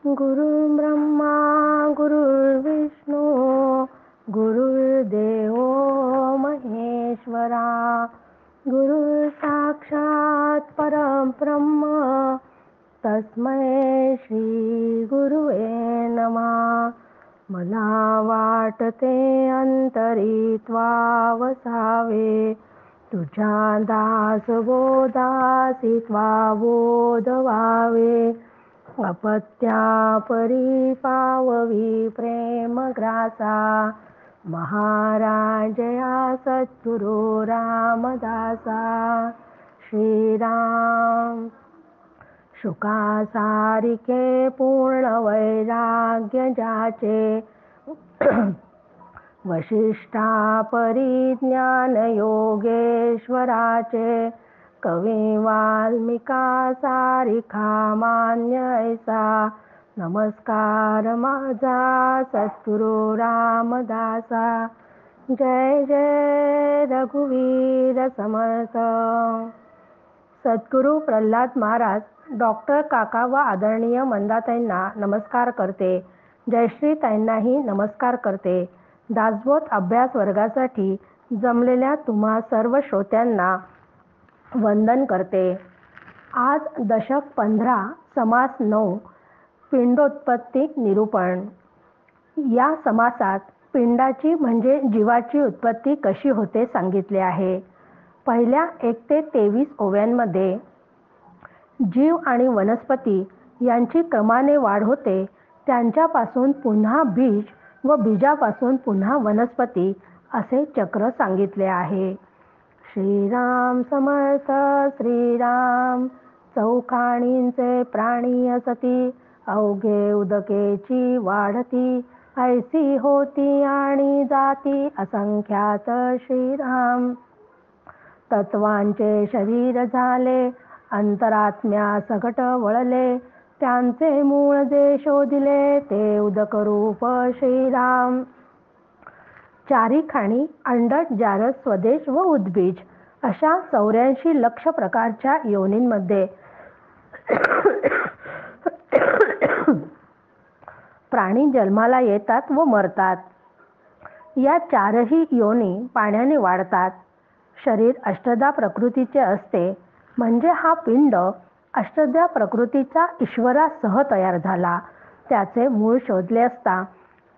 गुरुर्ब्रह्मा गुरुर्विष्णू गुरुर्देव महेश्वरा गुरु साक्षात परब्रह्म तस्मै श्री गुरुवे नमः. मला वाटते अंतरित्वा वसावे तुझ्या दासबोधासित्वा बोध व्हावे. अपत्या परी पाववी प्रेम ग्रासा महाराजया सद्गुरु रामदासा. श्रीराम शुकासारिके पूर्ण वैराग्य जाचे वशिष्ठा परिज्ञान योगेश्वराचे. कवी वाल्मिका सारिखा मान्य ऐसा नमस्कार माझा सद्गुरु रामदासा. जय जय रघुवीर समर्थ. सद्गुरु प्रल्हाद महाराज डॉक्टर काका व आदरणीय मंदाताईंना नमस्कार करते. जयश्री ताईंनाही नमस्कार करते. दासबोध अभ्यास वर्गासाठी जमलेल्या तुम्हा सर्व श्रोत्यांना वंदन करते. आज दशक 15 समास 9 पिंडोत्पत्ती निरूपण. या समासात पिंडाची म्हणजे जीवाची उत्पत्ती कशी होते सांगितले आहे. पहिल्या 1 ते 23 ओव्यांमध्ये जीव आणि वनस्पती यांची क्रमाने वाढ होते. त्यांच्यापासून पुन्हा बीज व बीजापासून पुन्हा वनस्पती असे चक्र सांगितले आहे. श्रीराम समर्थ. श्रीराम चौखाणींचे प्राणी असती अवघे उदकेची वाढती ऐसी होती आणि जाती असंख्यात. श्रीराम तत्वांचे शरीर झाले अंतरात्म्या सगट वळले त्यांचे मूळ जे शोधिले ते उदक रूप. श्रीराम चारी खाणी अंडज जारस स्वदेश व उद्बीज अशा 84 लक्ष प्रकारच्या योनींमध्ये प्राणी जन्माला येतात व मरतात. या चारही योनी पाण्याने वाढतात. शरीर अष्टधा प्रकृतीचे असते म्हणजे हा पिंड अष्टधा प्रकृतीचा ईश्वरासह तयार झाला. त्याचे मूळ शोधले असता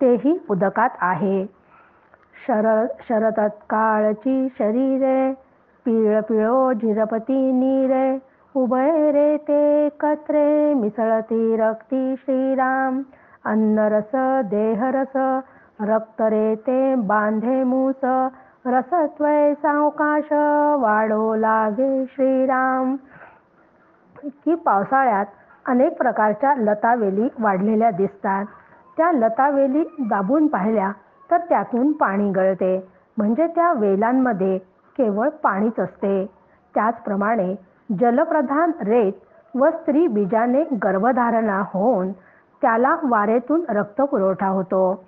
तेही उदकात आहे. शरतत्काळची शरीरे पिळ पिळो झिरपती नीरे उभय रे ते कत्रे मिसळती रक्ती. श्रीराम अन्नरस देहरस रक्त रे ते बांधे मूस रसत्वय सावकाश वाढो लागे. श्रीराम की पावसाळ्यात अनेक प्रकारच्या लतावेली वाढलेल्या दिसतात. त्या लतावेली दाबून पाहिल्या तर त्यातून पाणी गळते म्हणजे त्या वेलांमध्ये केवळ पाणीच असते. त्याचप्रमाणे जलप्रधान रेत व स्त्री बीजाने गर्भधारणा होऊन त्याला वारेतून रक्त पुरवठा होतो.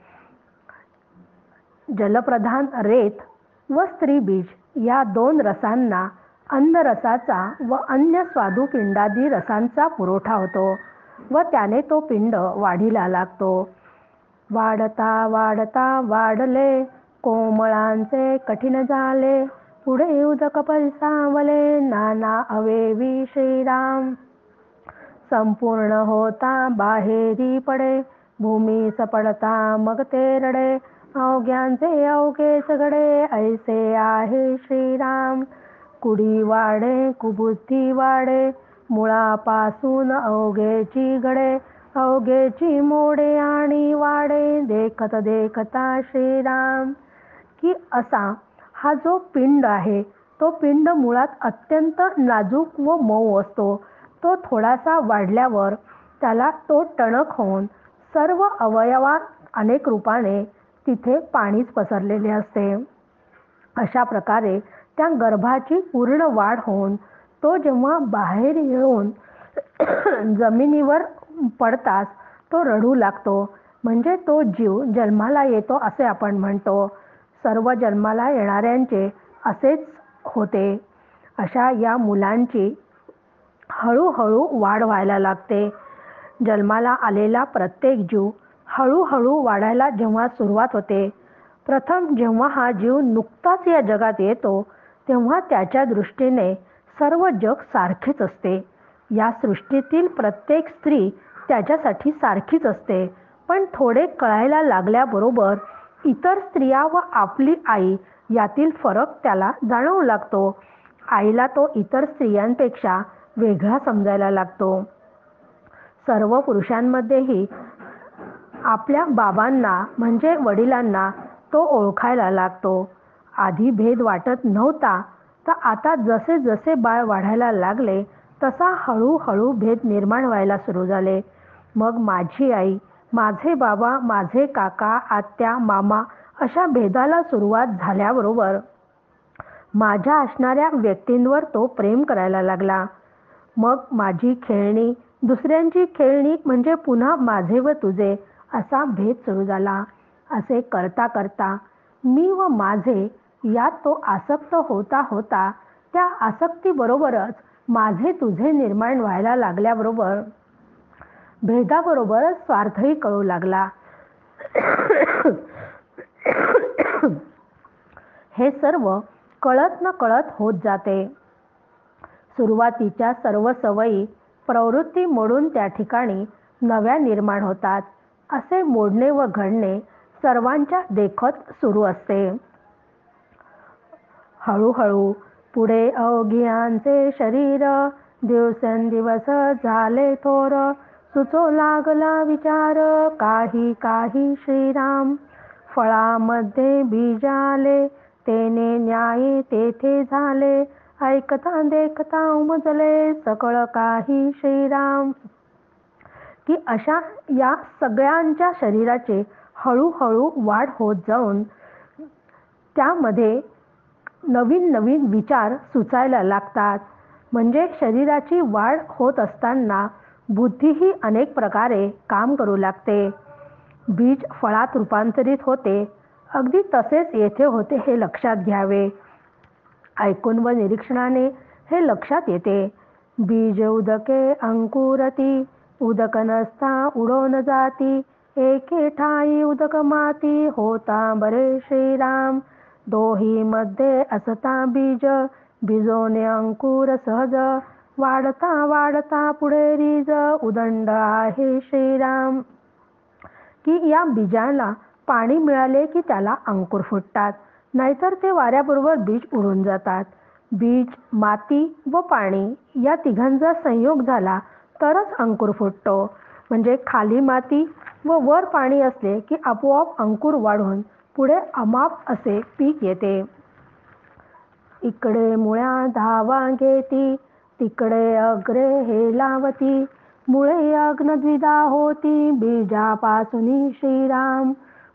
जलप्रधान रेत व स्त्री बीज या 2 रसांना अन्नरसाचा व अन्य स्वादुपिंडादी रसांचा पुरवठा होतो व त्याने तो पिंड वाढीला लागतो. वाढता वाढता वाढले कोमळांचे कठीण झाले पुढे उदक पलसावले नाना अवेवी. श्रीराम संपूर्ण होता बाहेरी पडे भूमीस पडता मग ते रडे अवघ्यांचे अवघे सगळे ऐसे आहे. श्रीराम कुडी वाढे कुबुद्धी वाढे मुळापासून अवघेची घडे अवघेची मोडे आणि वाढे देखत देखता. श्रीराम की असा हा जो पिंड आहे तो पिंड मुळात अत्यंत नाजूक व मऊ असतो. तो थोडासा वाढल्यावर त्याला तो टणक होऊन सर्व अवयवात अनेक रूपाने तिथे पाणीच पसरलेले असते. अशा प्रकारे त्या गर्भाची पूर्ण वाढ होऊन तो जेव्हा बाहेर येऊन जमिनीवर पडताच तो रडू लागतो म्हणजे तो जीव जन्माला येतो असे आपण म्हणतो. सर्व जन्माला येणाऱ्यांचे असेच होते. अशा या मुलांची हळूहळू वाढ व्हायला लागते. जन्माला आलेला प्रत्येक जीव हळूहळू वाढायला जेव्हा सुरुवात होते, प्रथम जेव्हा हा जीव नुकताच या जगात येतो, तेव्हा त्याच्या दृष्टीने सर्व जग सारखेच असते. या सृष्टीतील प्रत्येक स्त्री त्याच्यासाठी सारखीच असते. पण थोडे कळायला लागल्याबरोबर इतर स्त्रिया व आपली आई यातील फरक त्याला जाणवू लागतो. आईला तो इतर स्त्रियांपेक्षा वेगळा समजायला लागतो. सर्व पुरुषांमध्येही आपल्या बाबांना म्हणजे वडिलांना तो ओळखायला लागतो. आधी भेद वाटत नव्हता, तर आता जसे जसे बाळ वाढायला लागले तसा हळूहळू भेद निर्माण व्हायला सुरू झाले. मग माझी आई, माझे बाबा, माझे काका, आत्या, मामा अशा भेदाला सुरुवात झाल्याबरोबर माझ्या असणाऱ्या व्यक्तींवर तो प्रेम करायला लागला. मग माझी खेळणी दुसऱ्यांची खेळणी म्हणजे पुन्हा माझे व तुझे असा भेद सुरू झाला. असे करता करता मी व माझे यात तो आसक्त होता होता त्या आसक्तीबरोबरच माझे तुझे निर्माण व्हायला लागल्याबरोबर भेदाबरोबरच स्वार्थही कळू लागला. हे सर्व कळत न कळत होत जाते. सुरुवातीच्या सर्व सवयी प्रवृत्ती मोडून त्या ठिकाणी नव्या निर्माण होतात. असे मोडणे व घडणे सर्वांच्या देखत सुरू असते. हळूहळू पुढे अवघियांचे शरीर दिवसेंदिवस झाले थोर. सुचो लागला विचार काही काही श्रीराम. फळामध्ये बीज आले तेने न्याय तेथे झाले. ऐकता देखता उमजले सकळ काही श्रीराम. की अशा या सगळ्यांच्या शरीराचे हळूहळू वाढ होत जाऊन त्यामध्ये नवीन नवीन विचार सुचायला लागतात. म्हणजे शरीराची वाढ होत असताना बुद्धीही अनेक प्रकारे काम करू लागते. बीज फळात रूपांतरित होते, अगदी तसेच येथे होते हे लक्षात घ्यावे. ऐकून व निरीक्षणाने हे लक्षात येते. बीज उदके अंकुरती, उदक नसता उडून जाती. एके ठाई उदक माती, होता बरे श्रीराम. दोही मध्ये असता बीज, बीजोने अंकुर सहज. वाढता वाढता पुढे रीज, उदंड आहे श्रीराम. की या बीजाला पाणी मिळाले की त्याला अंकुर फुटतात, नाहीतर ते वाऱ्याबरोबर बीज उडून जातात. बीज, माती व पाणी या तिघांचा संयोग झाला तरच अंकुर फुटतो. म्हणजे खाली माती व वर पाणी असले की आपोआप अंकुर वाढून पुढे अमाप असे पीक येते. इकडे मुळ्या धावा घेती, तिकडे अग्रे हे लावती. मुळे अग्न द्विधा होती, बीजापासून श्रीराम.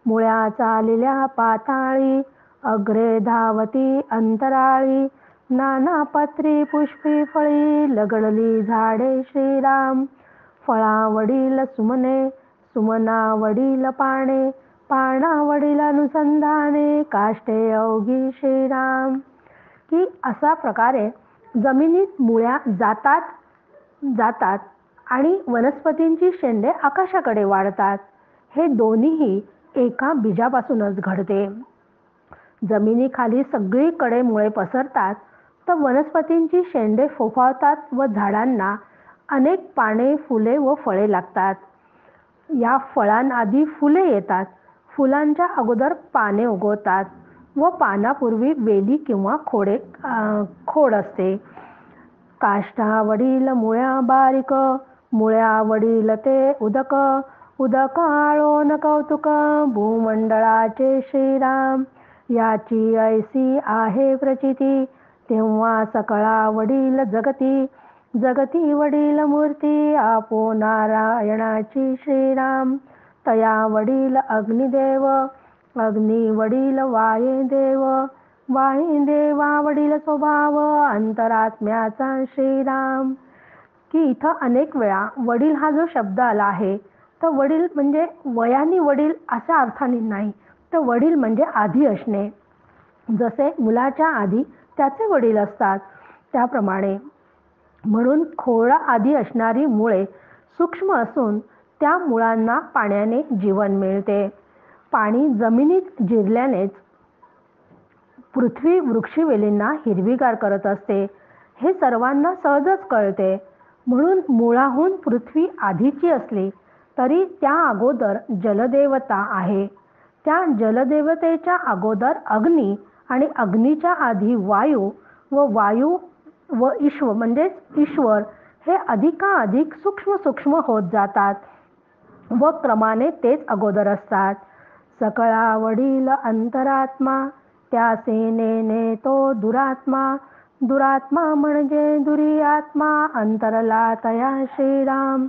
मुळ्या चालल्या पाताळी, अग्रे धावती अंतराळी. नाना पत्री पुष्पी फळी, लगडली झाडे श्रीराम. फळावडील सुमने, सुमनावडील पाने, पानावडील अनुसंधाने. काष्टे अवघी श्रीराम. की असा प्रकारे जमिनीत मुळ्या जातात आणि वनस्पतींची शेंडे आकाशाकडे वाढतात. हे दोन्हीही एका बीजापासूनच घडते. जमिनीखाली सगळीकडे मुळे पसरतात तर वनस्पतींची शेंडे फोफावतात व झाडांना अनेक पाने, फुले व फळे लागतात. या फळांआधी फुले येतात, फुलांच्या अगोदर पाने उगवतात व पानापूर्वी वेली किंवा खोड असते. काष्टावडील मुळ्या बारीक, मुळ्यावडील ते उदक. उदक आळोन कौतुक, भूमंडळाचे श्रीराम. याची ऐसी आहे प्रचिती, तेव्हा सकळावडील जगती. जगती वडील मूर्ती, आपो नारायणाची श्रीराम. तयावडील अग्निदेव, अग्निवडील वायुदेव. वायुदेवावडील स्वभाव, अंतरात्म्याचा श्रीराम. की इथं अनेक वेळा वडील हा जो शब्द आला आहे, तर वडील म्हणजे वयाने वडील अशा अर्थाने नाही, तर वडील म्हणजे आधी असणे. जसे मुलाच्या आधी त्याचे वडील असतात त्याप्रमाणे. म्हणून खोड आधी असणारी मुळे सूक्ष्म असून त्या मुळांना पाण्याने जीवन मिळते. पाणी जमिनीत जिरल्यानेच पृथ्वी वृक्षवेलींना हिरवीगार करत असते. हे सर्वांना सहजच कळते. म्हणून मुळाहून पृथ्वी आधीची असली तरी त्या अगोदर जलदेवता आहे. त्या जलदेवतेच्या अगोदर अग्नी आणि अग्नीच्या आधी वायू व ईश्वर म्हणजेच ईश्वर हे अधिकाधिक सूक्ष्म सूक्ष्म होत जातात व क्रमाने तेच अगोदर असतात. सकळा वडील अंतरात्मा त्या सेनेने तो दुरात्मा. दुरात्मा म्हणजे दुरी आत्मा अंतरला तया श्रीराम.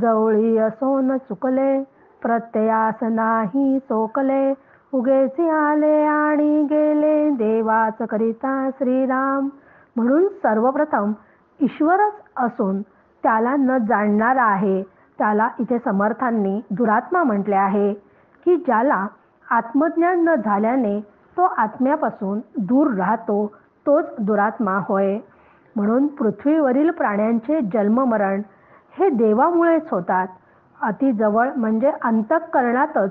जवळी असोन चुकले प्रत्ययास नाही सोकले. उगेचे आले आणि गेले देवाच करिता श्रीराम. म्हणून सर्वप्रथम ईश्वरच असून त्याला न जाणणारा आहे त्याला इथे समर्थांनी दुरात्मा म्हटले आहे, की ज्याला आत्मज्ञान न झाल्याने तो आत्म्यापासून दूर राहतो तोच दुरात्मा होय. म्हणून पृथ्वीवरील प्राण्यांचे जन्ममरण हे देवामुळेच होतात. अतिजवळ म्हणजे अंतःकरणातच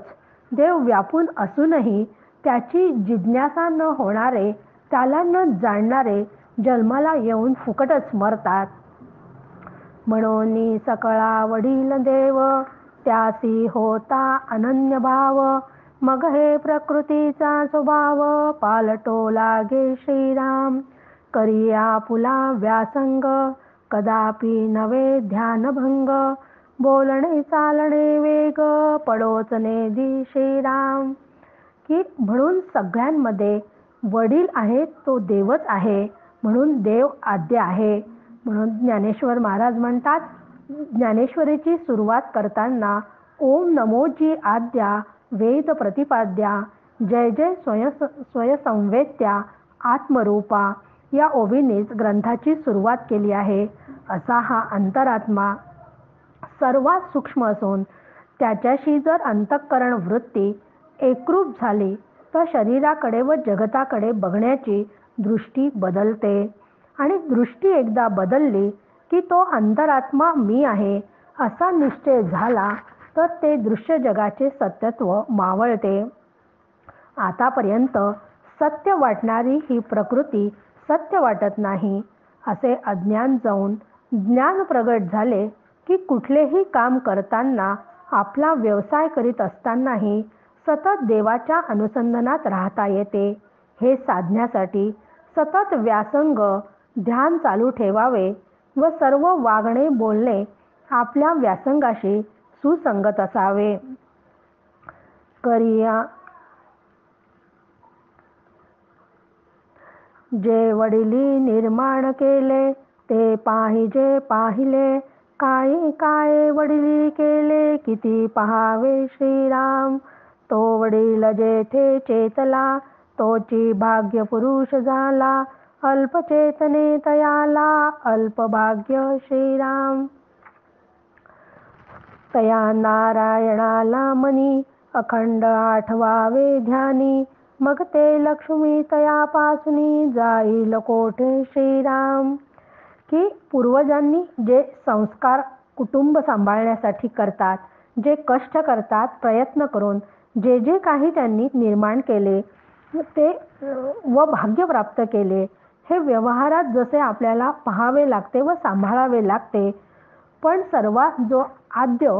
देव व्यापून असूनही त्याची जिज्ञासा न होणारे, त्याला न जाणणारे जन्माला येऊन फुकटच मरतात. म्हणून सकळा वडील देव त्यासी होता अनन्य भाव. मग हे प्रकृतीचा स्वभाव पालटो लागे श्रीराम. करिया पुला व्यासंग कदापि नवे ध्यानभंग. बोलणे चालणे वेग पडोच नेदी श्रीराम. की म्हणून सगळ्यांमध्ये वडील आहे तो देवच आहे. म्हणून देव आद्य आहे. म्हणून ज्ञानेश्वर महाराज म्हणतात, ज्ञानेश्वरीची सुरुवात करताना ओम नमोजी आद्या वेद प्रतिपाद्या जय जय स्वयंसंवेद्या आत्मरूपा या ओवीनेच ग्रंथाची सुरुवात केली आहे. असा हा अंतरात्मा सर्वात सूक्ष्म असून त्याच्याशी जर अंतःकरण वृत्ती एकरूप झाली तर शरीराकडे व जगताकडे बघण्याची दृष्टी बदलते. आणि दृष्टी एकदा बदलली की तो अंतरात्मा मी आहे असा निश्चय झाला तर ते दृश्य जगाचे सत्यत्व मावळते. आतापर्यंत सत्य वाटणारी ही प्रकृती सत्य वाटत नाही असे अज्ञान जाऊन ज्ञान प्रगट झाले की कुठलेही काम करताना, आपला व्यवसाय करीत असतानाही सतत देवाच्या अनुसंधानात राहता येते. हे साधण्यासाठी सतत व्यासंग ध्यान चालू ठेवावे व सर्व वागणे बोलणे आपल्या व्यासंगाशी सुसंगत असावे. करिया जे वडिली निर्माण केले ते पाहिजे पाहिले. काय काय वडिली केले किती पहावे श्रीराम. तो वडील जेथे चेतला तोची भाग्य पुरुष झाला. अल्पचेतने तयाला अल्पभाग्य श्रीराम. तया नारायणाला मनी अखंड आठवावे ध्यानी. मग ते लक्ष्मी तयापासूनी जाईल कोठे श्रीराम. की पूर्वजांनी जे संस्कार कुटुंब सांभाळण्यासाठी करतात, जे कष्ट करतात प्रयत्न करून जे जे काही त्यांनी निर्माण केले ते व भाग्य प्राप्त केले, हे व्यवहारात जसे आपल्याला पाहावे लागते व सांभाळावे लागते. पण सर्वात जो आद्य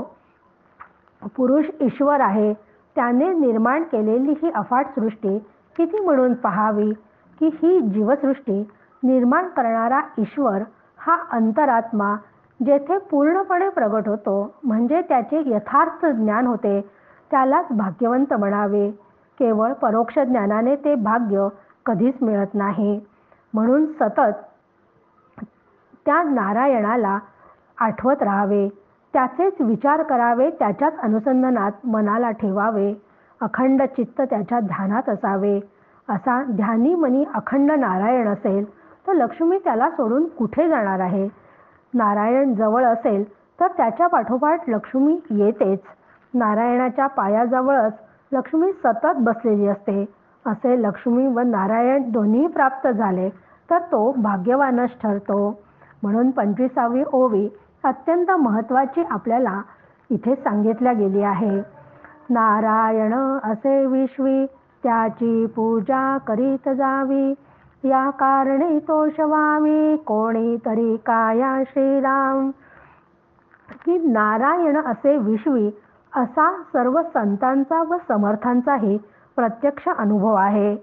पुरुष ईश्वर आहे त्याने निर्माण केलेली ही अफाट सृष्टी किती म्हणून पाहावी. की ही जीवसृष्टी निर्माण करणारा ईश्वर हा अंतरात्मा जेथे पूर्णपणे प्रगट होतो म्हणजे त्याचे यथार्थ ज्ञान होते त्यालाच भाग्यवंत म्हणावे. केवळ परोक्ष ज्ञानाने ते भाग्य कधीच मिळत नाही. म्हणून सतत त्या नारायणाला आठवत राहावे, त्याचेच विचार करावे, त्याच्याच अनुसंधानात मनाला ठेवावे, अखंड चित्त त्याच्या ध्यानात असावे. असा ध्यानी मनी अखंड नारायण असेल तर लक्ष्मी त्याला सोडून कुठे जाणार आहे. नारायण जवळ असेल तर त्याच्या पाठोपाठ लक्ष्मी येतेच. नारायणाच्या पायाजवळच लक्ष्मी सतत बसलेली असते. असे लक्ष्मी व नारायण दोन्ही प्राप्त झाले तर तो भाग्यवानच ठरतो. म्हणून 25वी ओवी अत्यंत महत्त्वाची आपल्याला इथे सांगितल्या गेली आहे. नारायण असे विश्वी त्याची पूजा करीत जावी, या कारणे तो शवावी कोणीतरी काया श्रीराम. की नारायण असे विश्वी असा सर्व संतांचा व समर्थांचाही प्रत्यक्ष अनुभव आहे.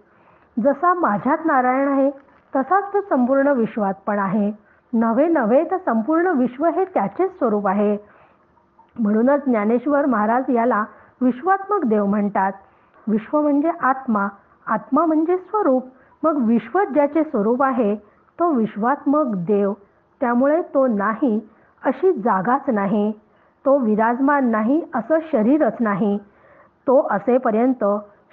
जसा माझ्यात नारायण आहे तसाच तो संपूर्ण विश्वात पण आहे. नव्हे नव्हे तर संपूर्ण विश्व हे त्याचेच स्वरूप आहे. म्हणूनच ज्ञानेश्वर महाराज याला विश्वात्मक देव म्हणतात. विश्व म्हणजे आत्मा, आत्मा म्हणजे स्वरूप, मग विश्वच ज्याचे स्वरूप आहे तो विश्वात्मक देव. त्यामुळे तो नाही अशी जागाच नाही, तो विराजमान नाही असं शरीरच नाही. तो असेपर्यंत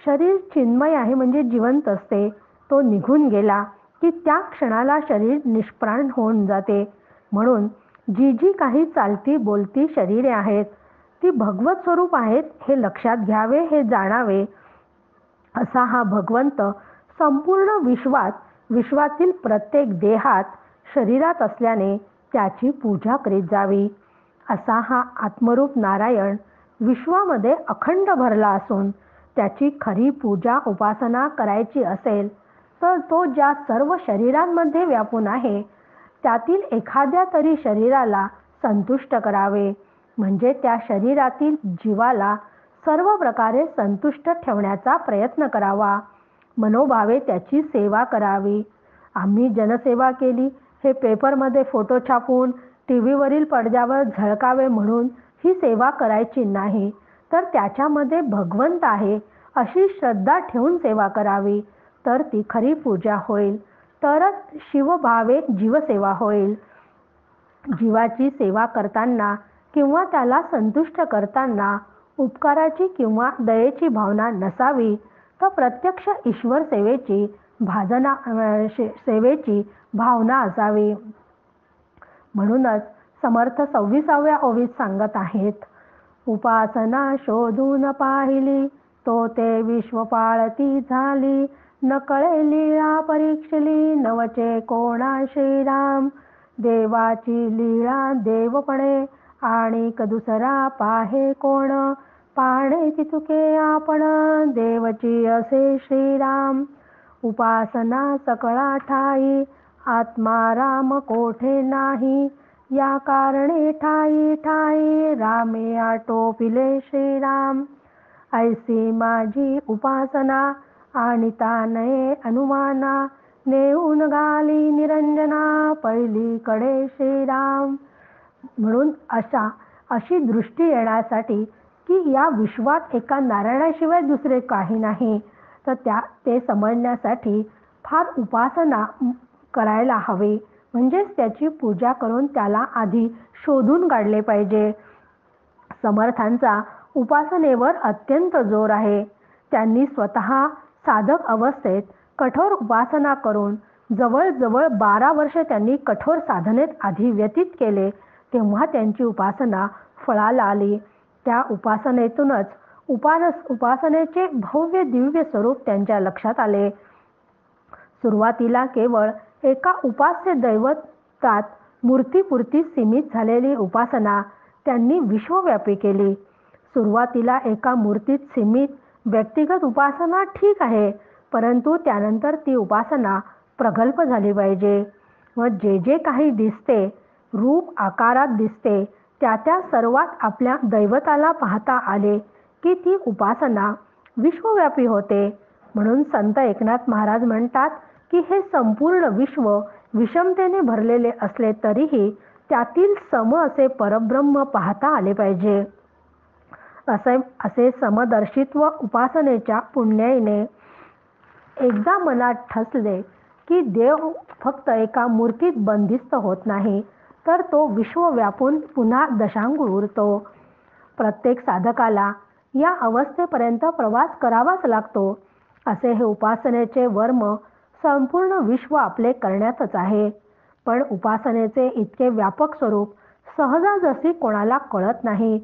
शरीर चिन्मय आहे म्हणजे जिवंत असते. तो निघून गेला की त्या क्षणाला शरीर निष्प्राण होऊन जाते. म्हणून जी जी काही चालती बोलती शरीरे आहेत ती भगवत स्वरूप आहेत हे लक्षात घ्यावे, हे जाणावे. असा हा भगवंत संपूर्ण विश्वात, विश्वातील प्रत्येक देहात, शरीरात असल्याने त्याची पूजा करीत जावी. असा हा आत्मरूप नारायण विश्वामध्ये अखंड भरला असून त्याची खरी पूजा उपासना करायची असेल तर तो ज्या सर्व शरीरांमध्ये व्यापून आहे त्यातील एखाद्या तरी शरीराला संतुष्ट करावे. म्हणजे त्या शरीरातील जीवाला सर्व प्रकारे संतुष्ट ठेवण्याचा प्रयत्न करावा. मनोभावे त्याची सेवा करावी. आम्ही जनसेवा केली हे पेपरमध्ये फोटो छापून टीव्हीवरील पडद्यावर झळकावे म्हणून ही सेवा करायची नाही, तर त्याच्यामध्ये भगवंत आहे अशी श्रद्धा ठेवून सेवा करावी. तर ती खरी पूजा होईल. तरच शिवभावे जीवसेवा होईल. जीवाची सेवा करताना किंवा त्याला संतुष्ट करताना उपकाराची किंवा दयेची भावना नसावी, तर प्रत्यक्ष ईश्वर सेवेची सेवेची भावना असावी. म्हणूनच समर्थ 26व्या ओवीत सांगत आहेत, उपासना शोधून पाहिली तो ते विश्व पाळती झाली, न कळे लीळा परीक्षली नवचे कोणा श्रीराम. देवाची लीळा देवपणे आणि दुसरा पाहे कोण, पाहणे ती चुके आपण देवची असे श्रीराम. उपासना सकळा ठाई आत्मा राम कोठे नाही, या कारणे ठाई ठाई रामे आटोपिले श्रीराम. ऐसी माझी उपासना आणि तानये अनुमाना, नेऊन घाली निरंजना पहिलीकडे श्रीराम. म्हणून अशी दृष्टी येण्यासाठी की या विश्वात एका नारायणाशिवाय दुसरे काही नाही, तर ते समजण्यासाठी फार उपासना करायला हवी. म्हणजेच त्याची पूजा करून त्याला आधी शोधून काढले पाहिजे. समर्थांचा उपासनेवर अत्यंत जोर आहे. त्यांनी स्वतः साधक अवस्थेत कठोर उपासना करून जवळजवळ 12 वर्ष त्यांनी कठोर साधनेत आधी व्यतीत केले. तेव्हा त्यांची उपासना फळाला आली. त्या उपासनेतूनच उपासनेचे भव्य दिव्य स्वरूप त्यांच्या लक्षात आले. सुरुवातीला केवळ एका उपास्य दैवतात मूर्तीपुरती सीमित झालेली उपासना त्यांनी विश्वव्यापी केली. सुरुवातीला एका मूर्तीत सीमित व्यक्तिगत उपासना ठीक आहे, परंतु त्यानंतर ती उपासना प्रगल्भ झाली पाहिजे. व जे जे काही दिसते, रूप आकारात दिसते, त्या सर्वात आपल्या दैवताला पाहता आले की ती उपासना विश्वव्यापी होते. म्हणून संत एकनाथ महाराज म्हणतात की हे संपूर्ण विश्व विषमतेने भरलेले असले तरीही त्यातील सम असे परब्रह्म पाहता आले पाहिजे. असे समदर्शित्व उपासनेच्या पुण्याईने एकदा मनात ठसले की देव फक्त एका मूर्तीत बंदिस्त होत नाही, तर तो विश्व व्यापून पुन्हा दशांगुळ उरतो. प्रत्येक साधकाला या अवस्थेपर्यंत प्रवास करावाच लागतो. असे हे उपासनेचे वर्म संपूर्ण विश्व आपले करण्यातच आहे. पण उपासनेचे इतके व्यापक स्वरूप सहजासहजी कोणाला कळत नाही.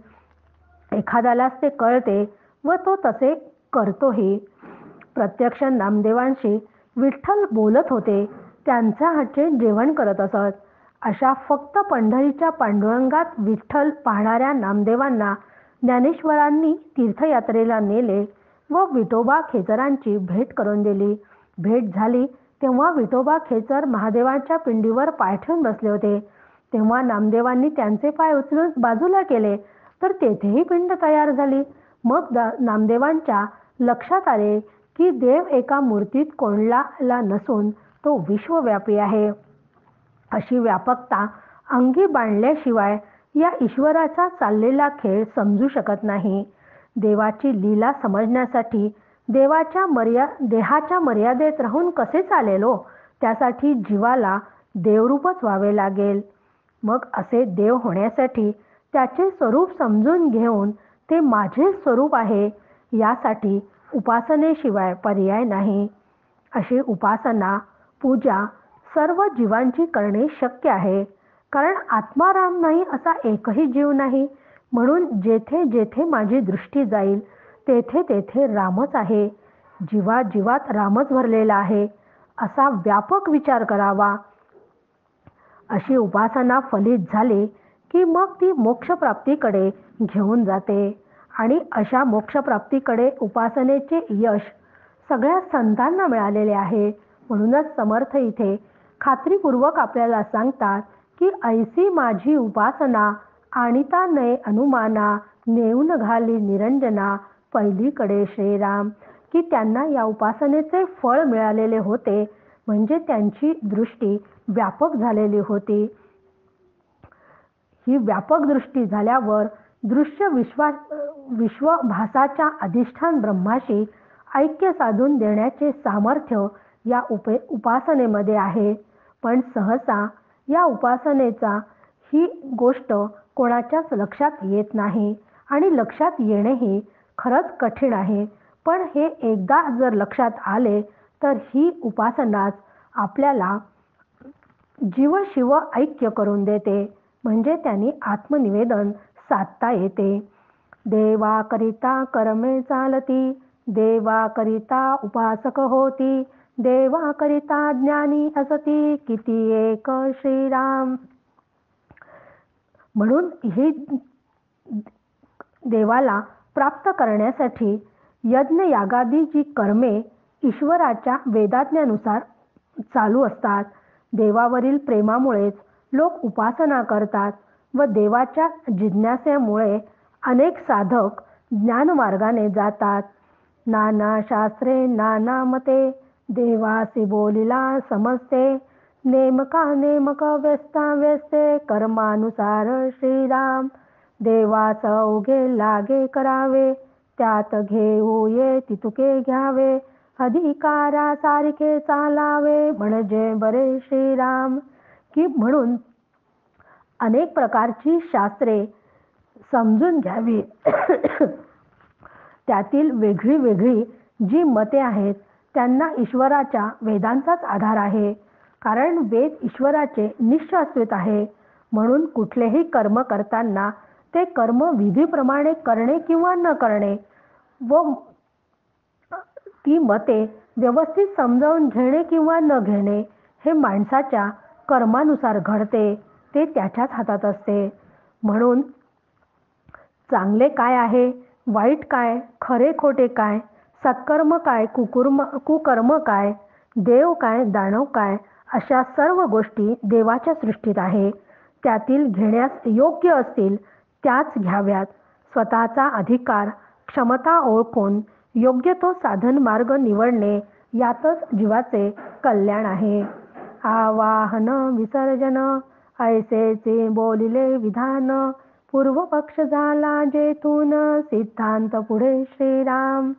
एखाद्यालाच ते कळते व तो तसे करतोही. प्रत्यक्ष नामदेवांशी विठ्ठल बोलत होते. त्यांच्या हातचे जेवण करत असत अशा फक्त पंढरीच्या पांडुरंगात विठ्ठल पाहणाऱ्या नामदेवांना ज्ञानेश्वरांनी तीर्थयात्रेला नेले व विठोबा खेचरांची भेट करून दिली. भेट झाली तेव्हा विठोबा खेचर महादेवांच्या पिंडीवर पाय ठेवून बसले होते. तेव्हा नामदेवांनी त्यांचे पाय उचलून बाजूला केले तर तेथेही पिंड तयार झाली. मग नामदेवांच्या लक्षात आले की देव एका मूर्तीत कोंडलेला नसून तो विश्वव्यापी आहे. अशी व्यापकता अंगी बांधल्याशिवाय या ईश्वराचा चाललेला खेळ समजू शकत नाही. देवाची लीला समजण्यासाठी देहाच्या मर्यादेत राहून कसे चालेल हो? त्यासाठी जीवाला देवरूपच व्हावे लागेल. मग असे देव होण्यासाठी त्याचे स्वरूप समजून घेऊन ते माझे स्वरूप आहे यासाठी उपासनेशिवाय पर्याय नाही. अशी उपासना पूजा सर्व जीवांची करणे शक्य आहे. कारण आत्माराम नाही असा एकही जीव नाही. म्हणून जेथे जेथे माझी दृष्टी जाईल तेथे तेथे रामच आहे. जीवाजीवात रामच भरलेला आहे असा व्यापक विचार करावा. अशी उपासना फलित झाली की मग ती मोक्षप्राप्तीकडे घेऊन जाते. आणि अशा मोक्षप्राप्तीकडे उपासनेचे यश सगळ्या संतांना मिळालेले आहे. म्हणूनच समर्थ इथे खात्रीपूर्वक आपल्याला सांगतात की ऐसी माझी उपासना आणिता नये अनुमाना नेऊन घाली निरंजना पहिलीकडे श्रीराम. की त्यांना या उपासनेचे फळ मिळालेले होते म्हणजे त्यांची दृष्टी व्यापक झालेली होती. ही व्यापक दृष्टी झाल्यावर दृश्य विश्वभासाच्या अधिष्ठान ब्रह्माशी ऐक्य साधून देण्याचे सामर्थ्य या उपासनेमध्ये आहे. पण सहसा या उपासनेचा ही गोष्ट कोणाच्याच लक्षात येत नाही आणि लक्षात येणेही खरंच कठीण आहे. पण हे एकदा जर लक्षात आले तर ही उपासनाच आपल्याला जीवशिव ऐक्य करून देते. म्हणजे त्यांनी आत्मनिवेदन साधता येते. देवाकरिता कर्मे चालती, देवाकरिता उपासक होती, देवाकरिता ज्ञानी असती, किती एक श्रीराम. म्हणून ही देवाला प्राप्त करण्यासाठी यज्ञ यागादी जी कर्मे ईश्वराच्या वेदाज्ञानुसार चालू असतात. देवावरील प्रेमामुळेच लोक उपासना करतात व देवाच्या जिज्ञासेमुळे अनेक साधक ज्ञानमार्गाने जातात. नाना शास्त्रे नाना मते देवासी बोलिला समजते, नेमका नेमक व्यस्ता व्यस्ते कर्मानुसार श्रीराम. देवास अवघे लागे करावे, त्यात घेऊ ये तितुके घ्यावे, अधिकारा सारखे चालावे म्हणजे बरे श्रीराम. की म्हणून अनेक प्रकारची शास्त्रे समजून घ्यावी. त्यातील वेगळी वेगळी जी मते आहेत त्यांना ईश्वराच्या वेदांचाच आधार आहे. कारण वेद ईश्वराचे निश्चय अस्तित्व आहे. म्हणून कुठलेही कर्म करताना ते कर्म विधीप्रमाणे करणे किंवा न करणे व ती मते व्यवस्थित समजावून घेणे किंवा न घेणे हे माणसाच्या कर्मानुसार घडते. ते त्याच्याच हातात असते. म्हणून चांगले काय आहे, वाईट काय, खरे खोटे काय, सत्कर्म काय, कुकर्म काय, देव काय, दानव काय, अशा सर्व गोष्टी देवाच्या सृष्टीत आहे. त्यातील घेण्यास योग्य असतील त्याच घ्याव्यात. स्वतःचा अधिकार क्षमता ओळखून योग्य तो साधन मार्ग निवडणे यातच जीवाचे कल्याण आहे. आवाहन विसर्जन ऐसेचे बोलिले विधान, पूर्वपक्ष झाला जेथून सिद्धांत पुढे श्रीराम.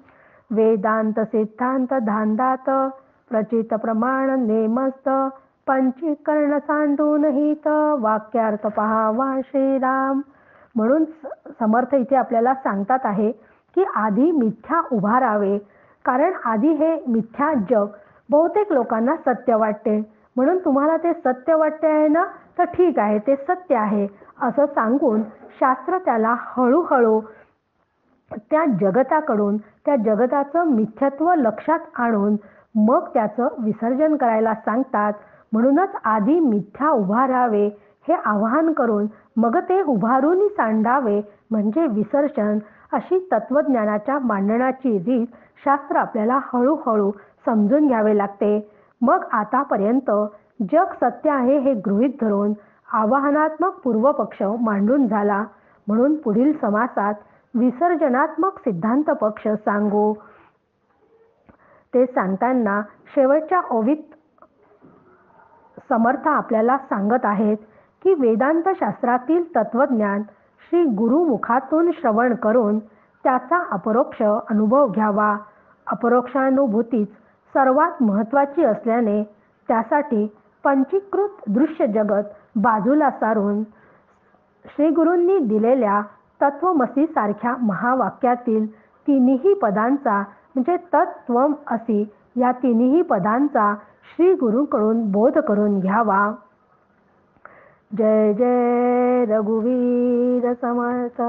वेदांत सिद्धांत धांदात प्रचित प्रमाण नेमस्त, पंचीकरण सांडून हित वाक्यार्थ पहावा श्रीराम. म्हणून समर्थ इथे आपल्याला सांगतात आहे की आधी मिथ्या उभारावे. कारण आधी हे मिथ्या जग बहुतेक लोकांना सत्य वाटते. म्हणून तुम्हाला ते सत्य वाटते आहे ना, तर ठीक आहे, ते सत्य आहे असं सांगून शास्त्र त्याला हळूहळू त्या जगताकडून त्या जगताचं मिथ्यत्व लक्षात आणून मग त्याचं विसर्जन करायला सांगतात. म्हणूनच आधी मिथ्या उभारावे हे आवाहन करून मग ते उभारून सांडावे म्हणजे विसर्जन, अशी तत्वज्ञानाच्या मांडण्याची रीत शास्त्र आपल्याला हळूहळू समजून घ्यावे लागते. मग आतापर्यंत जग सत्य आहे हे गृहीत धरून आवाहनात्मक पूर्वपक्ष मांडून झाला. म्हणून पुढील समासात विसर्जनात्मक सिद्धांत पक्ष सांगू. ते सांगताना शेवटच्या ओवीत समर्थ आपल्याला सांगत आहेत की वेदांत शास्त्रातील तत्वज्ञान श्री गुरुमुखातून श्रवण करून त्याचा अपरोक्ष अनुभव घ्यावा. अपरोक्षानुभूतीच सर्वात महत्त्वाची असल्याने त्यासाठी पंचीकृत दृश्य जगत बाजूला सारून श्रीगुरूंनी दिलेल्या तत्वमसी सारख्या महावाक्यातील तिन्ही पदांचा म्हणजे तत्त्वम असी या तिन्ही पदांचा श्री गुरूंकडून बोध करून घ्यावा. जय जय रघुवीर समर्थ.